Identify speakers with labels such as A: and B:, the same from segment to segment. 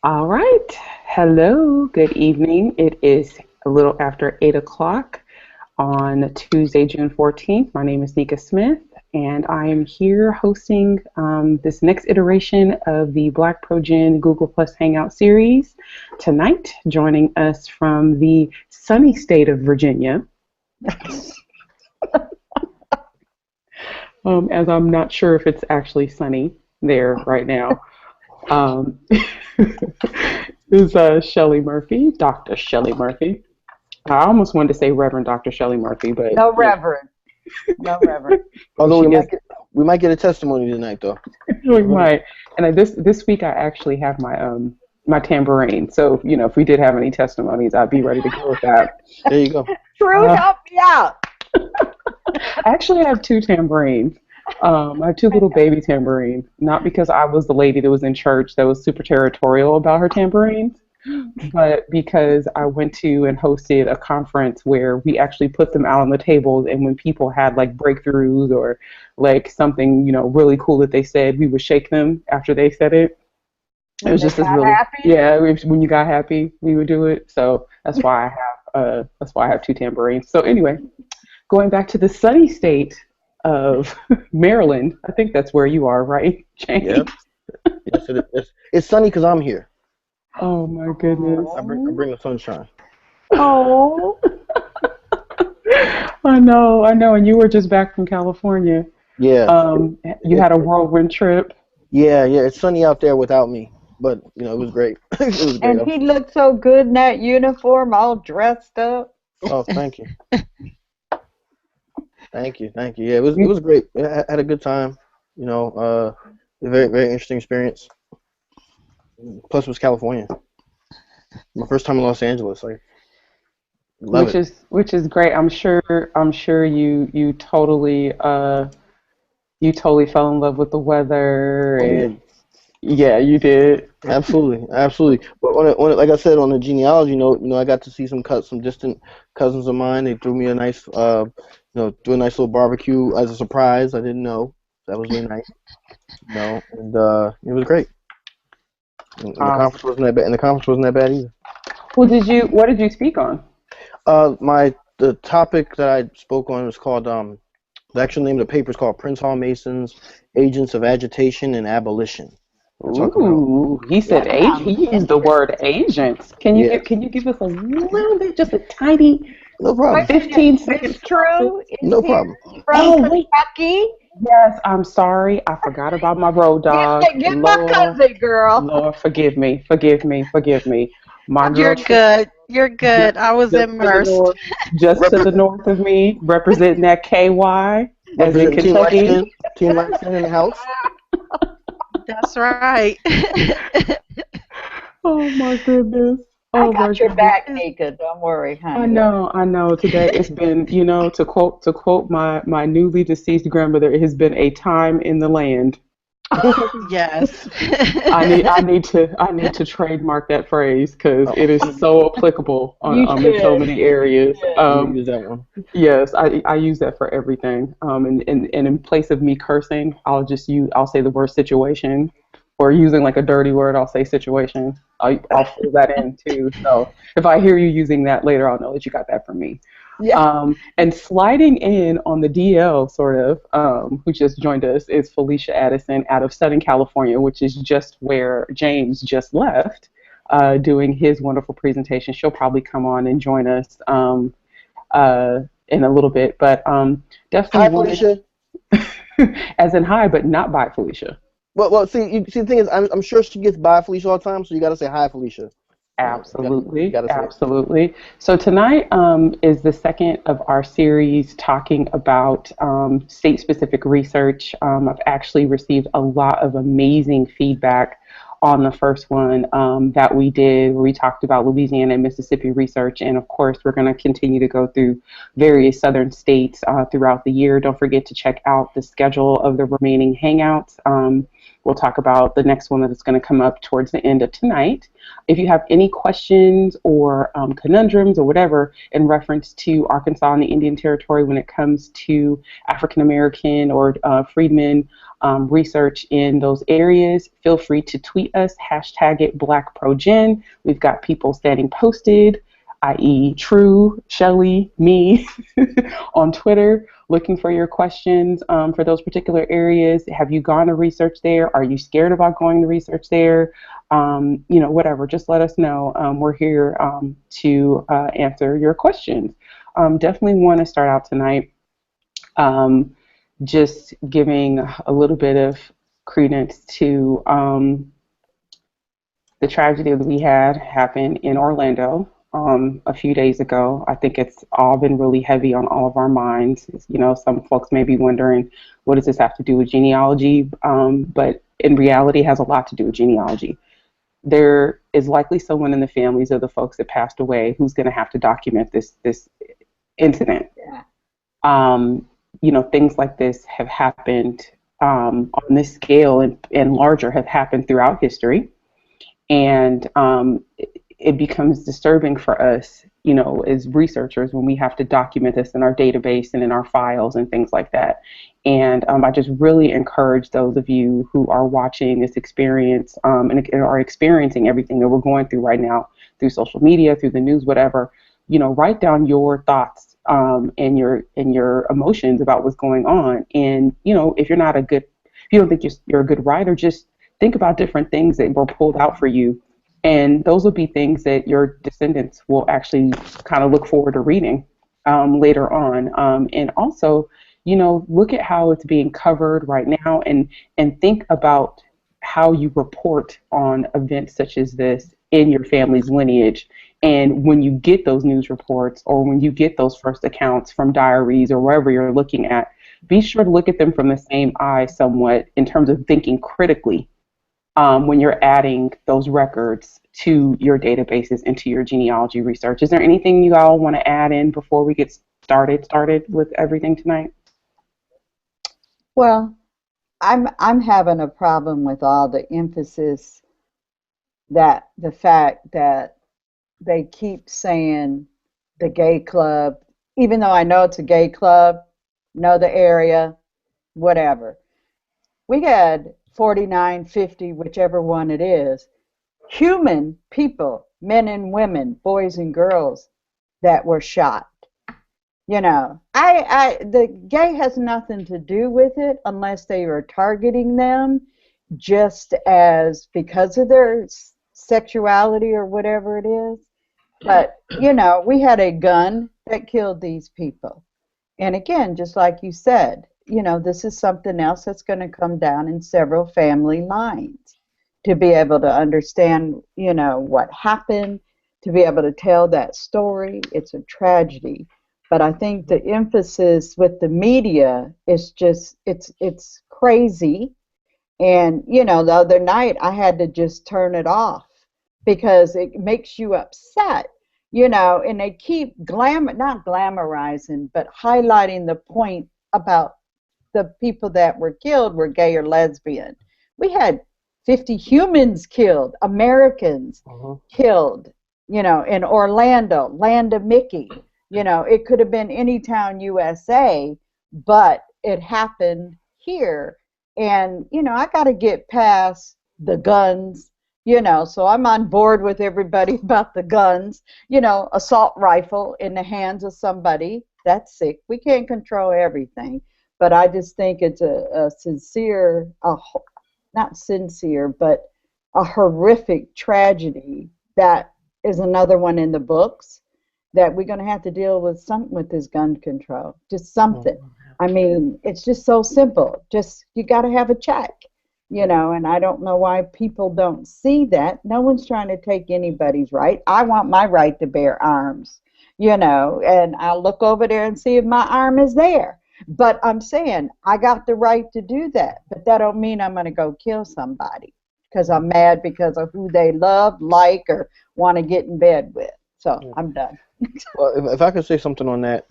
A: All right. Hello. Good evening. It is a little after 8 o'clock on Tuesday, June 14th. My name is Nika Smith, and I am here hosting this next iteration of the BlackProGen Google Plus Hangout series. Tonight, joining us from the sunny state of Virginia, as I'm not sure if it's actually sunny there right now. Um, is Shelley Murphy, Dr. Shelley Murphy. I almost wanted to say Reverend Dr. Shelley Murphy, but
B: No reverend. No reverend.
C: Although
A: she
C: we
A: is.
C: we might get a testimony tonight, though.
A: We might. And this week I actually have my tambourine. So if we did have any testimonies, I'd be ready to go with that.
C: There you go.
B: True, help me out.
A: Actually, I have two tambourines. I have two little baby tambourines. Not because I was the lady that was in church that was super territorial about her tambourines, but because I went to and hosted a conference where we actually put them out on the tables, and when people had like breakthroughs or like something really cool that they said, we would shake them after they said it. It was just this really
B: happy?
A: Yeah. When you got happy, we would do it. So that's why I have two tambourines. So anyway, going back to the sunny state of Maryland, I think that's where you are, right, James?
C: Yep. Yes, it is. It's sunny because I'm here.
A: Oh my goodness.
C: I bring the sunshine.
B: Oh.
A: I know, and you were just back from California.
C: Yeah.
A: You had a whirlwind trip.
C: Yeah. It's sunny out there without me, but it was great. It was great.
B: And he looked so good in that uniform, all dressed up.
C: Oh, thank you. Thank you. Yeah, it was great. I had a good time. A very very interesting experience. Plus, it was California. My first time in Los Angeles. I love it.
A: Which is great. I'm sure you totally fell in love with the weather, and yeah, you did.
C: Absolutely. But like I said, on the genealogy note, I got to see some distant cousins of mine. They threw me a nice, do a nice little barbecue as a surprise. I didn't know. That was really nice. And it was great. And the conference wasn't that bad. And the conference wasn't that bad either.
A: What did you speak on?
C: The topic that I spoke on was called the actual name of the paper is called Prince Hall Masons, Agents of Agitation and Abolition.
A: Ooh, he said he used the word agents. Can you give us a little bit, just a tiny,
C: no problem,
A: 15 seconds?
B: True.
C: No problem.
B: From Kentucky.
A: Yes, I'm sorry. I forgot about my road dog.
B: Get my cousin, girl.
A: Lord, forgive me. My
D: You're
A: girl,
D: good. I was immersed.
A: Just to the north of me, representing that KY, as in Kentucky.
C: Team Lexington in the house.
D: That's right.
A: Oh my goodness.
B: I got your back, Nika. Don't worry, honey.
A: I know. Today it's been, to quote my newly deceased grandmother, it has been a time in the land.
D: Yes.
A: I need to trademark that phrase because it is so applicable in so many areas.
C: Use that one.
A: Yes, I use that for everything. And in place of me cursing, I'll say the word situation, or using like a dirty word, I'll say situation. I'll fill that in too. So if I hear you using that later, I'll know that you got that from me. Yeah. And sliding in on the DL, sort of, who just joined us, is Felicia Addison out of Southern California, which is just where James just left, doing his wonderful presentation. She'll probably come on and join us in a little bit, but definitely.
C: Hi, Felicia.
A: As in hi, but not by Felicia.
C: Well, see, the thing is, I'm sure she gets by Felicia all the time, so you got to say hi, Felicia.
A: Absolutely. So tonight is the second of our series talking about state-specific research. I've actually received a lot of amazing feedback on the first one that we did, where we talked about Louisiana and Mississippi research. And of course, we're going to continue to go through various southern states throughout the year. Don't forget to check out the schedule of the remaining hangouts. We'll talk about the next one that's going to come up towards the end of tonight. If you have any questions or conundrums or whatever in reference to Arkansas and the Indian Territory when it comes to African American or freedmen research in those areas, feel free to tweet us, hashtag it BlackProGen. We've got people standing posted, i.e. True, Shelly, me, on Twitter, looking for your questions for those particular areas. Have you gone to research there? Are you scared about going to research there? Whatever, just let us know. We're here to answer your questions. Definitely want to start out tonight just giving a little bit of credence to the tragedy that we had happen in Orlando a few days ago. I think it's all been really heavy on all of our minds. Some folks may be wondering, what does this have to do with genealogy? But in reality, it has a lot to do with genealogy. There is likely someone in the families of the folks that passed away who's going to have to document this incident.
B: Yeah.
A: Things like this have happened on this scale and larger have happened throughout history. And it becomes disturbing for us, as researchers when we have to document this in our database and in our files and things like that. And I just really encourage those of you who are watching this experience and are experiencing everything that we're going through right now through social media, through the news, whatever, write down your thoughts and your emotions about what's going on. And, if you don't think you're a good writer, just think about different things that were pulled out for you. And those will be things that your descendants will actually kind of look forward to reading later on. And also, look at how it's being covered right now and think about how you report on events such as this in your family's lineage. And when you get those news reports or when you get those first accounts from diaries or wherever you're looking at, be sure to look at them from the same eye somewhat in terms of thinking critically when you're adding those records to your databases and to your genealogy research. Is there anything you all want to add in before we get started with everything tonight?
B: Well, I'm having a problem with all the emphasis that the fact that they keep saying the gay club, even though I know it's a gay club, know the area, whatever. We had 49, 50, whichever one it is, human people, men and women, boys and girls that were shot. The gay has nothing to do with it unless they are targeting them just as because of their sexuality or whatever it is. But, we had a gun that killed these people. And again, just like you said, this is something else that's going to come down in several family lines to be able to understand, what happened, to be able to tell that story. It's a tragedy. But I think the emphasis with the media is just, it's crazy. And, the other night I had to just turn it off because it makes you upset, and they keep not glamorizing, but highlighting the point about the people that were killed were gay or lesbian. We had 50 humans killed, Americans killed, in Orlando, Land of Mickey. It could have been any town USA, but it happened here. And, I got to get past the guns, so I'm on board with everybody about the guns, assault rifle in the hands of somebody. That's sick. We can't control everything. But I just think it's a sincere, not sincere, but a horrific tragedy that is another one in the books that we're going to have to deal with something with this gun control. Just something. I mean, it's just so simple. Just, you got to have a check, and I don't know why people don't see that. No one's trying to take anybody's right. I want my right to bear arms, and I'll look over there and see if my arm is there. But I'm saying I got the right to do that, but that don't mean I'm going to go kill somebody because I'm mad because of who they love, like, or want to get in bed with. So I'm done.
C: Well, if I could say something on that,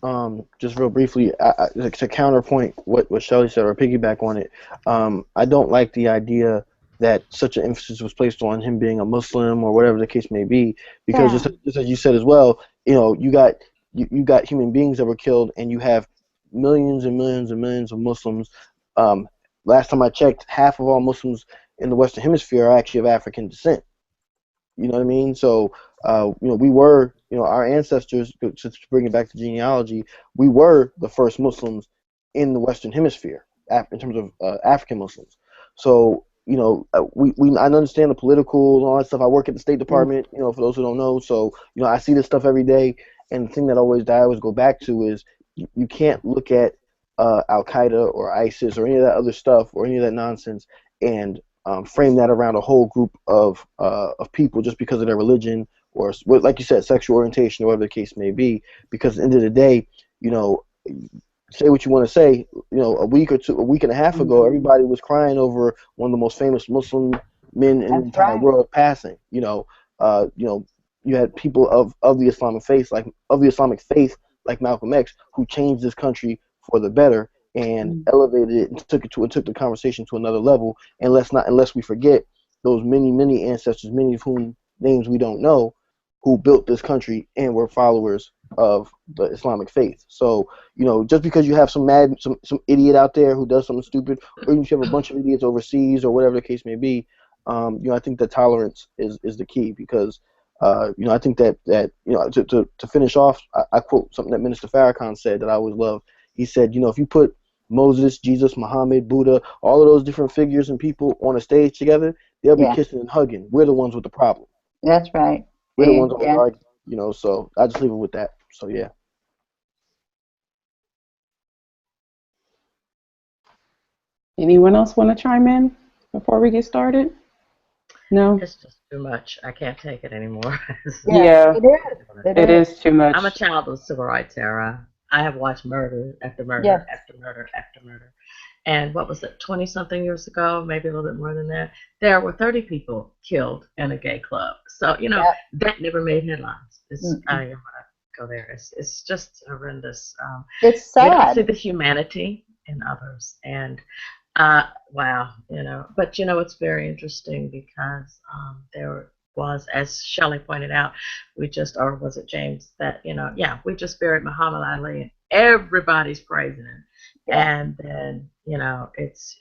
C: just real briefly, to counterpoint what Shelley said or piggyback on it, I don't like the idea that such an emphasis was placed on him being a Muslim or whatever the case may be, because just as you said as well, you got human beings that were killed, and you have millions and millions and millions of Muslims last time I checked, half of all Muslims in the Western Hemisphere are actually of African descent. You know what I mean? So, we were, our ancestors, to bring it back to genealogy, we were the first Muslims in the Western Hemisphere in terms of African Muslims. So, I understand the political and all that stuff. I work at the State Department, for those who don't know. So, I see this stuff every day. And the thing that I always go back to is you can't look at Al Qaeda or ISIS or any of that other stuff or any of that nonsense and frame that around a whole group of people just because of their religion or, like you said, sexual orientation or whatever the case may be. Because at the end of the day, say what you want to say. A week and a half ago, everybody was crying over one of the most famous Muslim men in the entire world passing. You had people of the Islamic faith, like Malcolm X, who changed this country for the better and elevated it and took the conversation to another level. And unless we forget those many ancestors, many of whom names we don't know, who built this country and were followers of the Islamic faith. So, just because you have some idiot out there who does something stupid, or even if you have a bunch of idiots overseas or whatever the case may be, I think that tolerance is the key because, I think that to finish off, I quote something that Minister Farrakhan said that I always love. He said, if you put Moses, Jesus, Muhammad, Buddha, all of those different figures and people on a stage together, they'll be kissing and hugging. We're the ones with the problem.
B: That's right.
C: We're the ones on the argument, so I just leave it with that. So, yeah.
A: Anyone else want to chime in before we get started? No?
E: It's just too much. I can't take it anymore.
A: Yeah, it is too much.
E: I'm a child of the civil rights era. I have watched murder after murder after murder after murder. And what was it, 20-something years ago, maybe a little bit more than that, there were 30 people killed in a gay club. So, that never made headlines. I don't want to go there. It's just horrendous.
B: It's sad.
E: You don't see the humanity in others. And, wow, But, it's very interesting because there was, as Shelley pointed out, or was it James, that, we just buried Muhammad Ali and everybody's praising him. And then, it's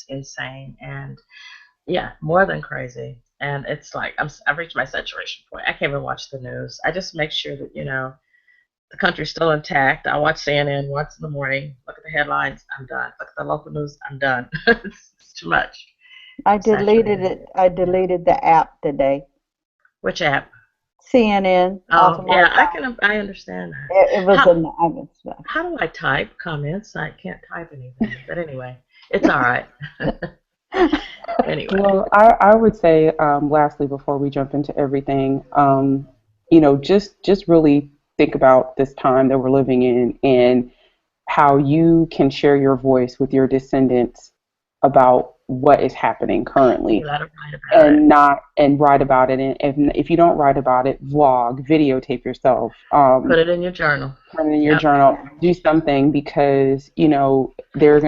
E: insane and more than crazy. And it's like, I've reached my saturation point. I can't even watch the news. I just make sure that, the country's still intact. I watch CNN once in the morning, look at the headlines, I'm done. Look at the local news, I'm done. It's too much.
B: I deleted it. I deleted the app today.
E: Which app?
B: CNN.
E: Oh, yeah, I understand that.
B: It was a
E: how do I type comments? I can't type anything. But anyway, it's all right. Anyway.
A: Well, I would say, lastly, before we jump into everything, just really think about this time that we're living in and how you can share your voice with your descendants about what is happening currently and write about it. And if you don't write about it, vlog, videotape yourself.
E: Put it in your journal.
A: Put it in your journal. Do something because, there are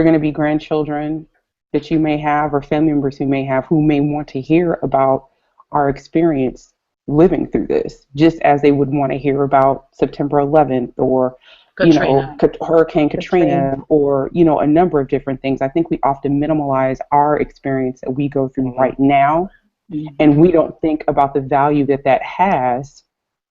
A: going to be grandchildren that you may have or family members who may want to hear about our experience living through this, just as they would want to hear about September 11th or
E: Katrina.
A: Hurricane Katrina or, a number of different things. I think we often minimize our experience that we go through right now, and we don't think about the value that has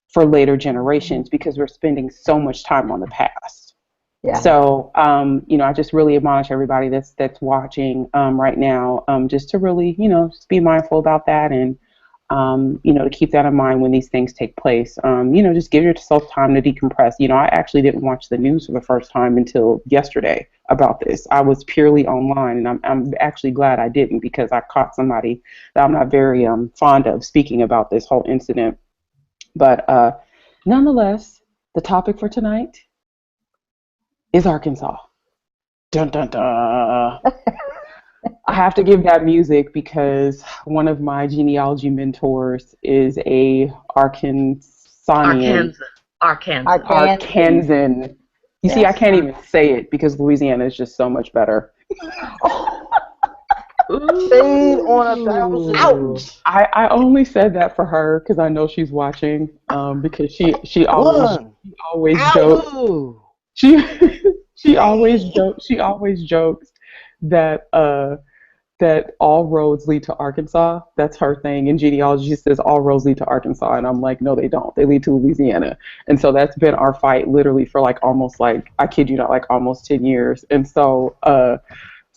A: for later generations because we're spending so much time on the past. Yeah. So, I just really admonish everybody that's watching right now just to really, just be mindful about that and, to keep that in mind when these things take place. Just give yourself time to decompress. I actually didn't watch the news for the first time until yesterday about this. I was purely online, and I'm actually glad I didn't because I caught somebody that I'm not very fond of speaking about this whole incident. But nonetheless, the topic for tonight is Arkansas. Dun, dun, dun. I have to give that music because one of my genealogy mentors is a Arkansan. You see, I can't even say it because Louisiana is just so much better. I only said that for her because I know she's watching. Because she always jokes. She she always jokes that that all roads lead to Arkansas. That's her thing in genealogy. She says all roads lead to Arkansas, and I'm like, no, they don't. They lead to Louisiana. And so that's been our fight literally for like almost like I kid you not, like almost 10 years. And so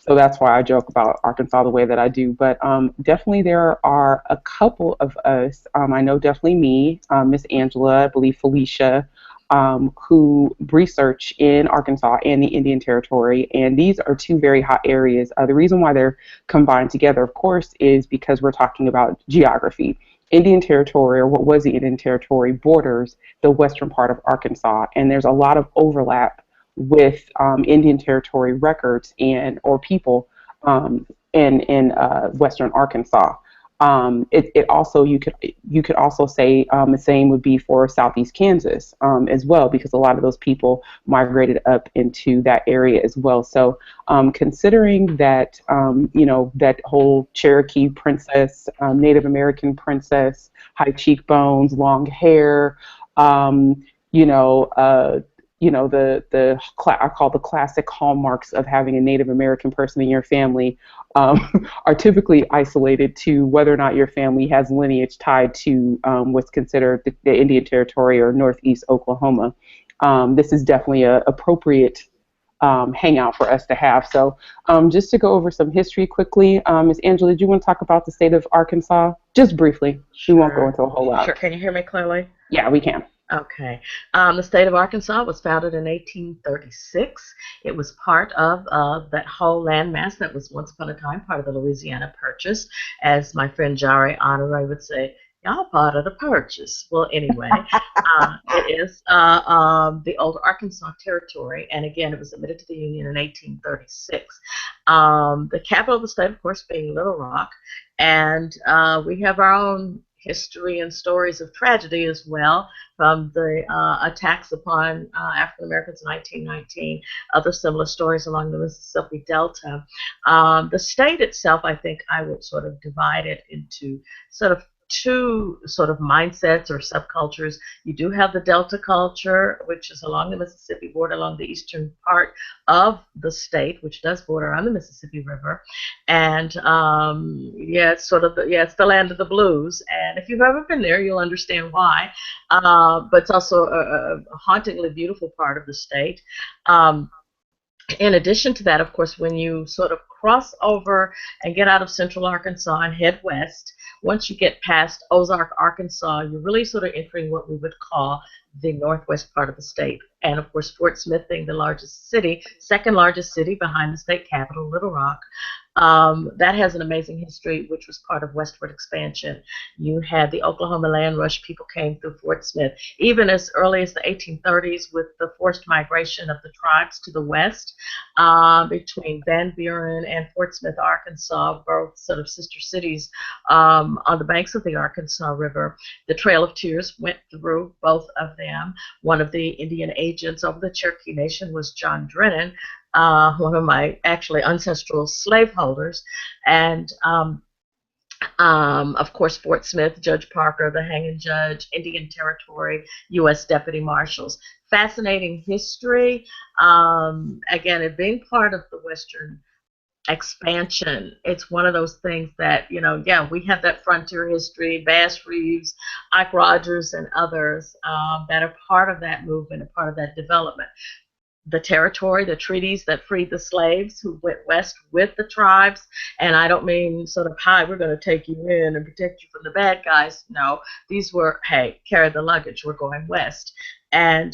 A: so that's why I joke about Arkansas the way that I do. But definitely there are a couple of us. I know definitely me, Miss Angela, I believe Felicia, who research in Arkansas and the Indian Territory. And these are two very hot areas. The reason why they're combined together, of course, is because we're talking about geography. Indian Territory, or what was the Indian Territory, borders the western part of Arkansas, and there's a lot of overlap with Indian Territory records and or people in western Arkansas. It also you could also say the same would be for southeast Kansas as well, because a lot of those people migrated up into that area as well. So considering that you know, that whole Cherokee princess, Native American princess, high cheekbones, long hair, you know. You know, I call the classic hallmarks of having a Native American person in your family are typically isolated to whether or not your family has lineage tied to what's considered the Indian Territory or Northeast Oklahoma. This is definitely a appropriate hangout for us to have. So just to go over some history quickly, Ms. Angela, did you want to talk about the state of Arkansas? Just briefly. We won't go
E: Sure.
A: into a whole lot.
E: Sure. Can you hear me clearly?
A: Yeah, we can.
E: Okay. The state of Arkansas was founded in 1836. It was part of that whole landmass that was once upon a time part of the Louisiana Purchase. As my friend Jari Honoré would say, y'all part of the purchase. Well, anyway, it is the old Arkansas Territory, and again, it was admitted to the Union in 1836. The capital of the state, of course, being Little Rock, and we have our own history and stories of tragedy as well, from the attacks upon African Americans in 1919, other similar stories along the Mississippi Delta. The state itself, I think I would sort of divide it into sort of two sort of mindsets or subcultures. You do have the Delta culture, which is along the Mississippi border, along the eastern part of the state, which does border on the Mississippi River. And yeah, it's sort of it's the land of the blues. And if you've ever been there, you'll understand why. But it's also a hauntingly beautiful part of the state. Um, in addition to that, of course, when you sort of cross over and get out of central Arkansas and head west, once you get past Ozark, Arkansas, you're really sort of entering what we would call the northwest part of the state. And of course, Fort Smith being the largest city, second largest city behind the state capital, Little Rock. That has an amazing history, which was part of westward expansion. You had the Oklahoma land rush. People came through Fort Smith, even as early as the 1830s, with the forced migration of the tribes to the west between Van Buren and Fort Smith, Arkansas, both sort of sister cities on the banks of the Arkansas River. The Trail of Tears went through both of them. One of the Indian agents of the Cherokee Nation was John Drennan, one of my actually ancestral slaveholders. And of course, Fort Smith, Judge Parker, the hanging judge, Indian Territory, U.S. Deputy Marshals. Fascinating history. Again, it being part of the Western expansion, it's one of those things that, you know, yeah, we have that frontier history, Bass Reeves, Ike Rogers, and others that are part of that movement and part of that development. The territory, the treaties that freed the slaves who went west with the tribes. And I don't mean sort of, hi, we're going to take you in and protect you from the bad guys. No, these were, hey, carry the luggage, we're going west. And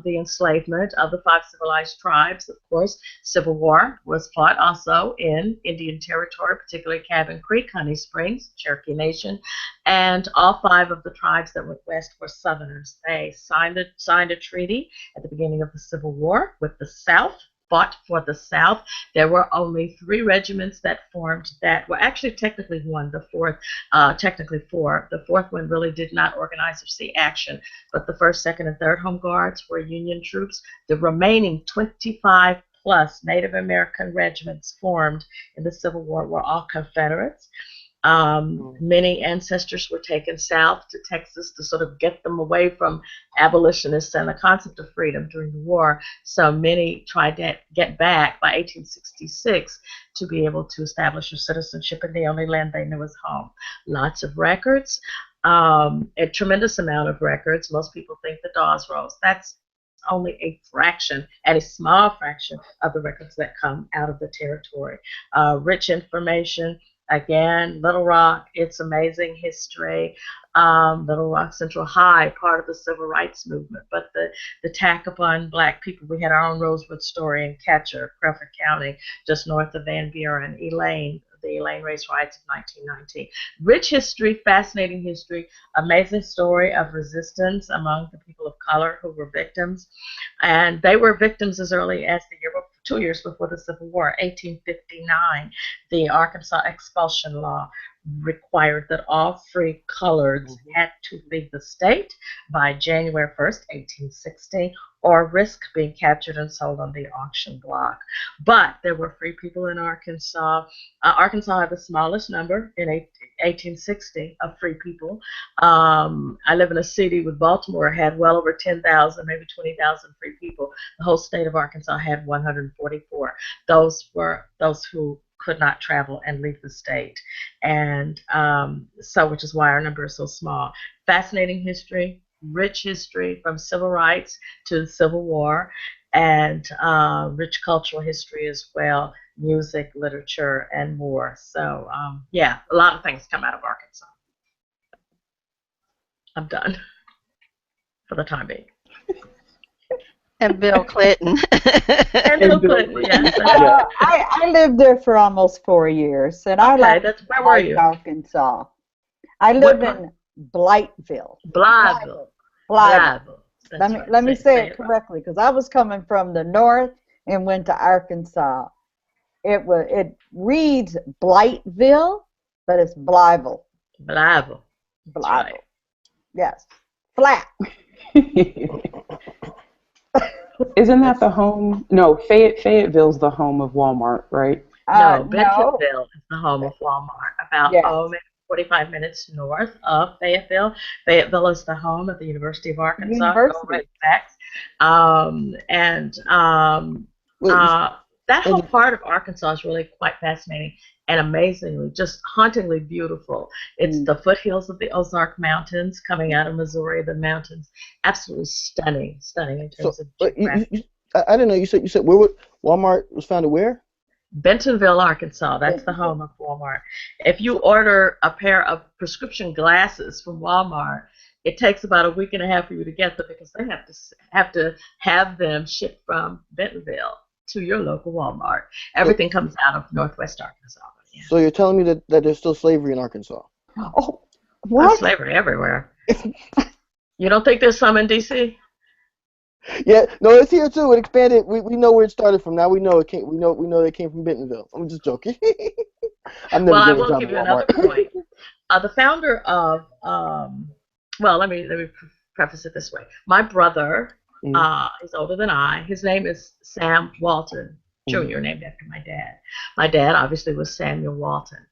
E: the enslavement of the five civilized tribes, of course. Civil War was fought also in Indian Territory, particularly Cabin Creek, Honey Springs, Cherokee Nation. And all five of the tribes that went west were Southerners. They signed a treaty at the beginning of the Civil War with the South, fought for the South. There were only three regiments that formed that. Well, actually, technically one, the fourth, technically four. The fourth one really did not organize or see action, but the first, second, and third Home Guards were Union troops. The remaining 25 plus Native American regiments formed in the Civil War were all Confederates. Many ancestors were taken south to Texas to sort of get them away from abolitionists and the concept of freedom during the war. So many tried to get back by 1866 to be able to establish their citizenship in the only land they knew as home. Lots of records, a tremendous amount of records. Most people think the Dawes Rolls. That's only a fraction, and a small fraction of the records that come out of the territory. Rich information. Again, Little Rock, its amazing history. Little Rock Central High, part of the civil rights movement, but the attack upon Black people. We had our own Rosewood story in Catcher, Crawford County, just north of Van Buren. Elaine, the Elaine Race Riots of 1919. Rich history, fascinating history, amazing story of resistance among the people of color who were victims. And they were victims as early as 2 years before the Civil War. 1859, the Arkansas expulsion law required that all free coloreds had to leave the state by January 1st, 1860, or risk being captured and sold on the auction block. But there were free people in Arkansas. Arkansas had the smallest number in 1860 of free people. I live in a city with Baltimore had well over 10,000, maybe 20,000 free people. The whole state of Arkansas had 144. Those were those who could not travel and leave the state, and so which is why our number is so small. Fascinating history, rich history from civil rights to the Civil War, and rich cultural history as well, music, literature, and more. So yeah, a lot of things come out of Arkansas. I'm done for the time being.
D: And Bill Clinton.
E: And Bill Clinton, yes.
B: I lived there for almost 4 years, and I
E: Okay, where were you?
B: Arkansas. I live in Blytheville.
E: Blytheville.
B: Let me say it correctly, because I was coming from the north and went to Arkansas. It reads Blytheville, but it's Blytheville.
E: Blytheville.
B: Right. Yes. Flat.
A: Isn't that the home? No, Fayetteville's the home of Walmart, right?
E: No, Bentonville is the home of Walmart. About maybe 45 minutes north of Fayetteville. Fayetteville is the home of the University of Arkansas. That whole part of Arkansas is really quite fascinating and amazingly, just hauntingly beautiful. It's the foothills of the Ozark Mountains coming out of Missouri. The mountains, absolutely stunning in terms of geography.
C: I didn't know. You said where Walmart was founded where?
E: Bentonville, Arkansas. That's the home of Walmart. If you order a pair of prescription glasses from Walmart, it takes about a week and a half for you to get them, because they have to have them shipped from Bentonville to your local Walmart. Everything comes out of Northwest Arkansas. Yeah.
C: So you're telling me that there's still slavery in Arkansas?
B: Oh, what?
E: There's slavery everywhere. You don't think there's some in D.C.?
C: Yeah, no, it's here too. It expanded. We know where it started from. Now we know it came. We know they came from Bentonville. I'm just joking.
E: I will give you another point. The founder of let me preface it this way. My brother is older than I. His name is Sam Walton Jr., named after my dad. My dad obviously was Samuel Walton.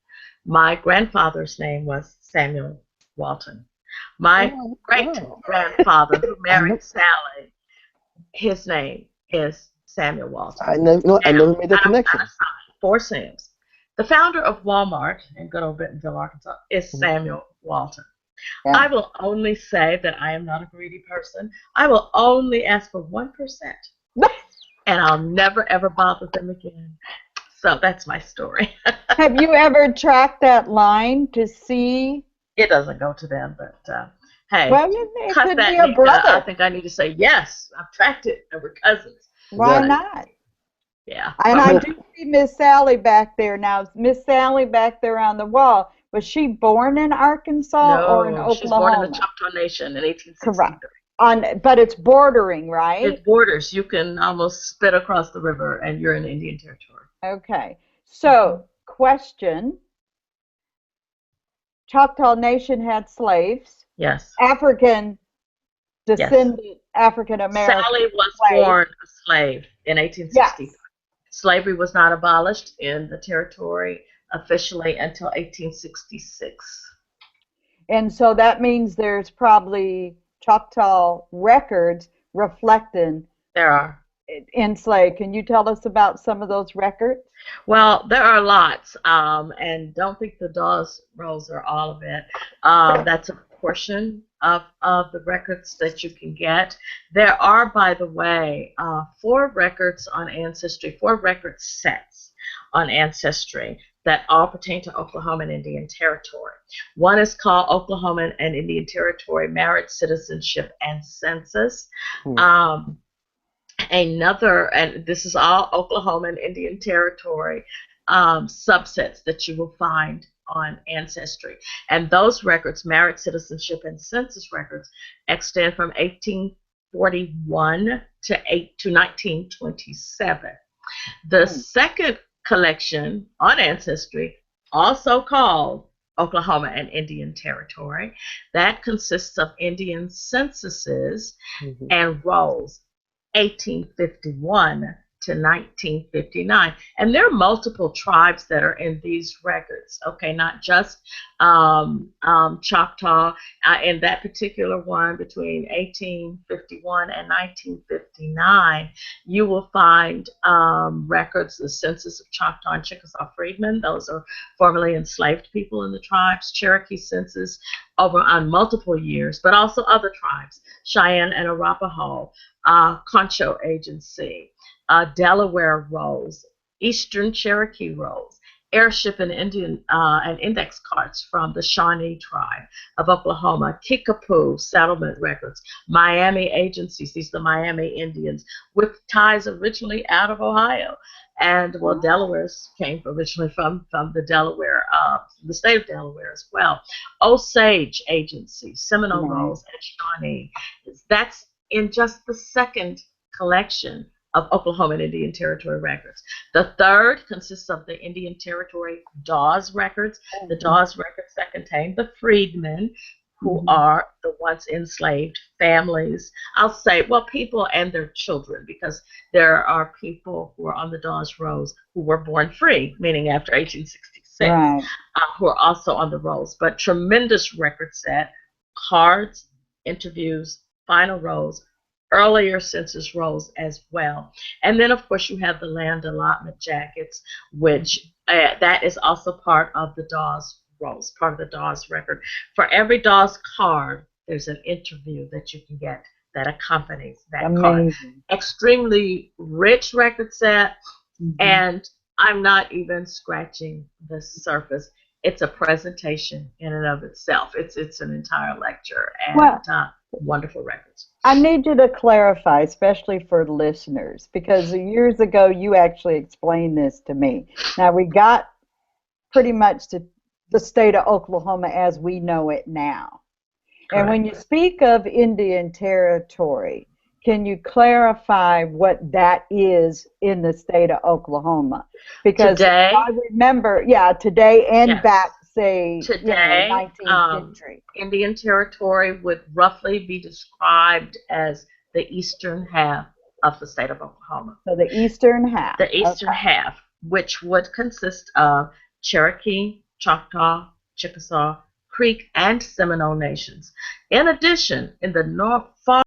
E: My grandfather's name was Samuel Walton. My great-grandfather, who married Sally, his name is Samuel Walton.
C: I never made that connection.
E: 4 Sams. The founder of Walmart in good old Bentonville, Arkansas, is Samuel Walton. Yeah. I will only say that I am not a greedy person. I will only ask for 1%. And I'll never, ever bother them again. So that's my story.
B: Have you ever tracked that line to see?
E: It doesn't go to them, but hey,
B: well, it could be a brother.
E: I think I need to say, yes, I've tracked it, and we're cousins.
B: Why not?
E: Yeah.
B: And I do see Miss Sally back there now. Miss Sally back there on the wall. Was she born in Arkansas or in Oklahoma?
E: She's born in the Choctaw Nation in 1863.
B: Correct. But it's bordering, right?
E: It borders. You can almost spit across the river, and you're in Indian territory.
B: Okay. So, question. Choctaw Nation had slaves.
E: Yes.
B: African descended African American.
E: Sally was born a slave in 1863. Yes. Slavery was not abolished in the territory officially until 1866.
B: And so that means there's probably Choctaw records reflecting
E: There are.
B: enslaved. Can you tell us about some of those records?
E: Well, there are lots, and don't think the Dawes Rolls are all of it. That's a portion of the records that you can get. There are, by the way, 4 records on Ancestry, 4 record sets on Ancestry that all pertain to Oklahoma and Indian Territory. One is called Oklahoma and Indian Territory Marriage, Citizenship, and Census. Um, Another, and this is all Oklahoma and Indian Territory subsets that you will find on Ancestry. And those records, marriage, citizenship, and census records, extend from 1841 to 1927. The second collection on Ancestry, also called Oklahoma and Indian Territory, that consists of Indian censuses and rolls, 1851 to 1959. And there are multiple tribes that are in these records, okay, not just Choctaw. In that particular one, between 1851 and 1959, you will find records, the census of Choctaw and Chickasaw freedmen. Those are formerly enslaved people in the tribes. Cherokee census over on multiple years, but also other tribes, Cheyenne and Arapaho, Concho Agency, Delaware rolls, Eastern Cherokee rolls, airship and Indian and index cards from the Shawnee tribe of Oklahoma, Kickapoo settlement records, Miami agencies, these are the Miami Indians, with ties originally out of Ohio. And well, Delaware's came originally from the Delaware, the state of Delaware as well. Osage agency, Seminole rolls, and Shawnee. That's in just the second collection of Oklahoma and Indian Territory records. The third consists of the Indian Territory Dawes records, the Dawes records that contain the freedmen, who are the once enslaved families. I'll say, well, people and their children, because there are people who are on the Dawes rolls who were born free, meaning after 1866, who are also on the rolls. But tremendous record set, cards, interviews, final rolls, earlier census rolls as well. And then, of course, you have the land allotment jackets, which that is also part of the Dawes rolls, part of the Dawes record. For every Dawes card, there's an interview that you can get that accompanies that card. Extremely rich record set, and I'm not even scratching the surface. It's a presentation in and of itself. It's an entire lecture, and wonderful records.
B: I need you to clarify, especially for listeners, because years ago you actually explained this to me. Now, we got pretty much to the state of Oklahoma as we know it now. Correct. And when you speak of Indian Territory, can you clarify what that is in the state of Oklahoma? Because today, I remember, today and back, say,
E: today,
B: 19th century.
E: Indian Territory would roughly be described as the eastern half of the state of Oklahoma.
B: So the eastern half.
E: The eastern half, which would consist of Cherokee, Choctaw, Chickasaw, Creek, and Seminole nations. In addition, in the far